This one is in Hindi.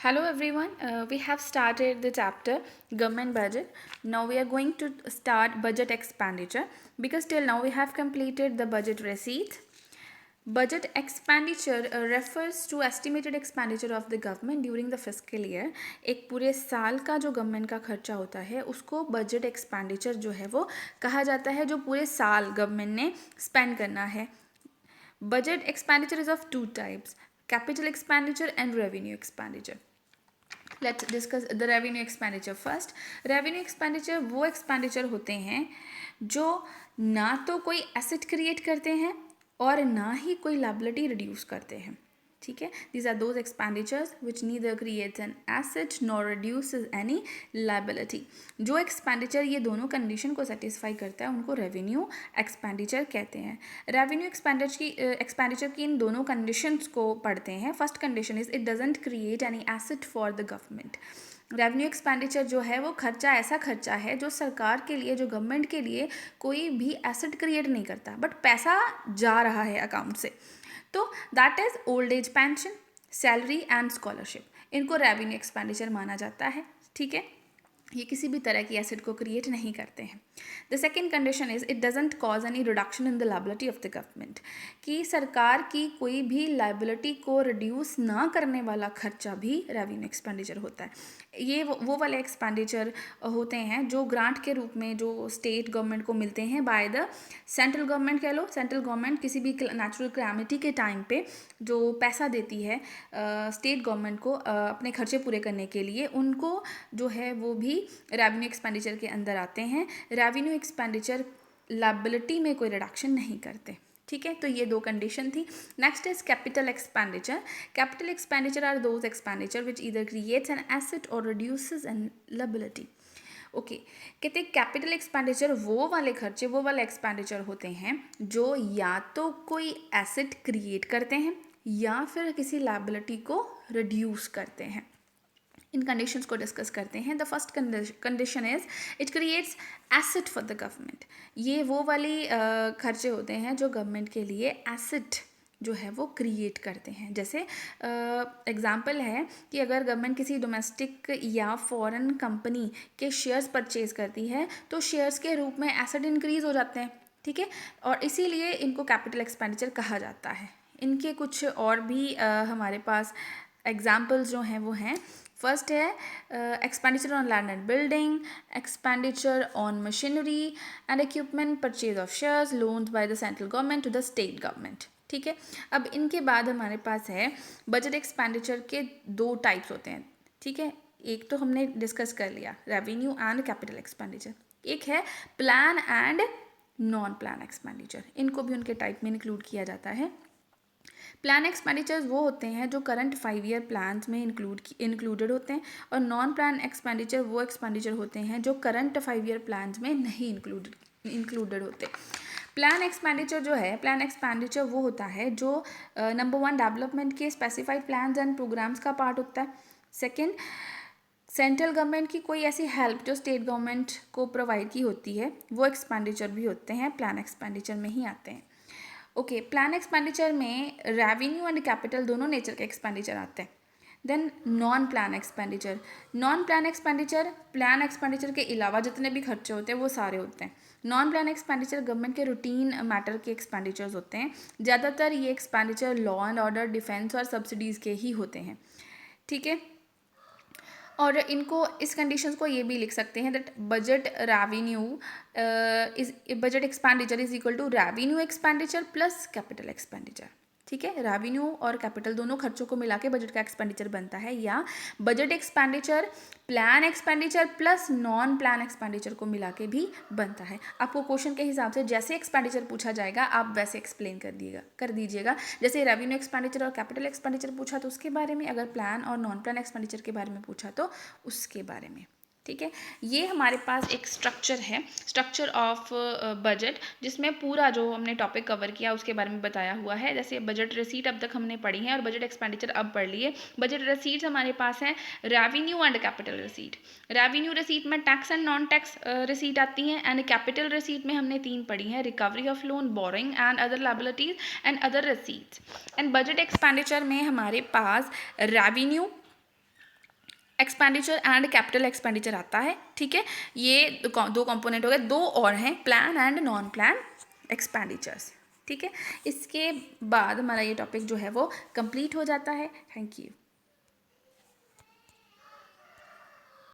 Hello everyone, we have started the chapter government budget. Now we are going to start budget expenditure because till now we have completed the budget receipts. Budget expenditure refers to estimated expenditure of the government during the fiscal year. एक पूरे साल का जो गवर्नमेंट का खर्चा होता है उसको बजट एक्सपेंडिचर जो है वो कहा जाता है, जो पूरे साल गवर्नमेंट ने स्पेंड करना है. Budget expenditure is of two types: capital expenditure and revenue expenditure. Let's discuss the revenue expenditure first. Revenue expenditure वो expenditure होते हैं जो ना तो कोई asset create करते हैं और ना ही कोई liability reduce करते हैं. ठीक है, these are those expenditures which neither creates an asset nor reduces any liability. जो expenditure ये दोनों condition को satisfy करता है उनको revenue expenditure कहते हैं. revenue expenditure की इन दोनों conditions को पढ़ते हैं. First condition is it doesn't create any asset for the government. Revenue expenditure जो है वो खर्चा ऐसा खर्चा है जो सरकार के लिए, जो गवर्नमेंट के लिए कोई भी एसेट क्रिएट नहीं करता, बट पैसा जा रहा है अकाउंट से. तो that is old age pension, salary and scholarship. इनको रेवेन्यू एक्सपेंडिचर माना जाता है. ठीक है, ये किसी भी तरह की एसेट को क्रिएट नहीं करते हैं. The second condition is it doesn't cause any reduction in the liability of the government. कि सरकार की कोई भी लाइबिलिटी को रिड्यूस ना करने वाला खर्चा भी रेवेन्यू एक्सपेंडिचर होता है. ये वो वाले एक्सपेंडिचर होते हैं जो ग्रांट के रूप में जो स्टेट गवर्नमेंट को मिलते हैं बाय द सेंट्रल गवर्नमेंट. कह लो सेंट्रल गवर्नमेंट किसी भी नेचुरल कैलामिटी के टाइम पे जो पैसा देती है स्टेट गवर्नमेंट को अपने खर्चे पूरे करने के लिए, उनको जो है वो भी रेवेन्यू एक्सपेंडिचर के अंदर आते हैं. रेवेन्यू एक्सपेंडिचर लायबिलिटी में कोई रिडक्शन नहीं करते. ठीक है, तो ये दो कंडीशन थी. Next is capital expenditure. Capital expenditure are those expenditure which either creates an asset और रिड्यूसेस एन लायबिलिटी. ओके, कहते हैं कैपिटल एक्सपेंडिचर वो वाले खर्चे, वो वाले एक्सपेंडिचर होते हैं जो या तो कोई एसेट क्रिएट करते हैं या फिर किसी लायबिलिटी को रिड्यूस करते हैं. इन कंडीशंस को डिस्कस करते हैं. The first condition is it creates asset for the government. ये वो वाली खर्चे होते हैं जो गवर्नमेंट के लिए एसेट जो है वो क्रिएट करते हैं. जैसे एग्जांपल है कि अगर गवर्नमेंट किसी डोमेस्टिक या फॉरेन कंपनी के शेयर्स परचेज करती है तो शेयर्स के रूप में एसेट इंक्रीज हो जाते हैं. ठीक है, और इसीलिए इनको कैपिटल एक्सपेंडिचर कहा जाता है. इनके कुछ और भी हमारे पास एग्जाम्पल्स जो हैं वो हैं. फर्स्ट है expenditure on land and building, expenditure on machinery and equipment, purchase of shares, loans by the central government to the state government. ठीक है, अब इनके बाद हमारे पास है बजट एक्सपेंडिचर के दो टाइप्स होते हैं. ठीक है, एक तो हमने डिस्कस कर लिया रेवेन्यू एंड कैपिटल एक्सपेंडिचर. एक है plan and non plan expenditure. इनको भी उनके टाइप में इंक्लूड किया जाता है. प्लान एक्सपेंडिचर्स वो होते हैं जो करंट 5 ईयर प्लान में इंक्लूडेड होते हैं, और नॉन प्लान एक्सपेंडिचर वो एक्सपेंडिचर होते हैं जो करंट 5 ईयर प्लान में नहीं इंक्लूडेड होते. प्लान एक्सपेंडिचर जो है, प्लान एक्सपेंडिचर वो होता है जो नंबर 1 डेवलपमेंट के स्पेसिफाइड प्लान्स एंड प्रोग्राम्स का पार्ट होता है. सेकेंड, सेंट्रल गवर्नमेंट की कोई ऐसी हेल्प जो स्टेट गवर्नमेंट को प्रोवाइड की होती है, वो एक्सपेंडिचर भी होते हैं, प्लान एक्सपेंडिचर में ही आते हैं. ओके, प्लान एक्सपेंडिचर में रेवेन्यू एंड कैपिटल दोनों नेचर के एक्सपेंडिचर आते हैं. Then non plan expenditure. Non plan expenditure plan expenditure के अलावा जितने भी खर्चे होते हैं वो सारे होते हैं. नॉन प्लान एक्सपेंडिचर गवर्नमेंट के रूटीन मैटर के एक्सपेंडिचर्स होते हैं. ज़्यादातर ये expenditure law and order, defence और सब्सिडीज़ के ही होते हैं. ठीक है, और इनको इस कंडीशंस को ये भी लिख सकते हैं that budget revenue is budget expenditure is equal to revenue expenditure plus capital expenditure. ठीक है, रेवेन्यू और कैपिटल दोनों खर्चों को मिला के बजट का एक्सपेंडिचर बनता है, या budget expenditure plan expenditure plus non plan expenditure को मिला के भी बनता है. आपको क्वेश्चन के हिसाब से जैसे एक्सपेंडिचर पूछा जाएगा आप वैसे एक्सप्लेन कर दीजिएगा. जैसे रेवेन्यू एक्सपेंडिचर और कैपिटल एक्सपेंडिचर पूछा तो उसके बारे में, अगर प्लान और नॉन प्लान एक्सपेंडिचर के बारे में पूछा तो उसके बारे में. ठीक है, ये हमारे पास एक स्ट्रक्चर है, स्ट्रक्चर ऑफ बजट, जिसमें पूरा जो हमने टॉपिक कवर किया उसके बारे में बताया हुआ है. जैसे बजट रिसीट अब तक हमने पढ़ी है और बजट एक्सपेंडिचर अब पढ़ लिए. बजट रिसीट्स हमारे पास हैं revenue and capital receipt. Revenue receipt में tax and non tax receipt आती हैं, एंड कैपिटल रिसीट में हमने 3 पढ़ी हैं, recovery of loan, borrowing and other liabilities and other receipts. And budget expenditure में हमारे पास revenue, expenditure and capital expenditure आता है, ठीक है। ये दो कंपोनेंट हो गए, दो और हैं, plan and non plan expenditures, ठीक है। इसके बाद हमारा ये टॉपिक जो है वो कंप्लीट हो जाता है। Thank you.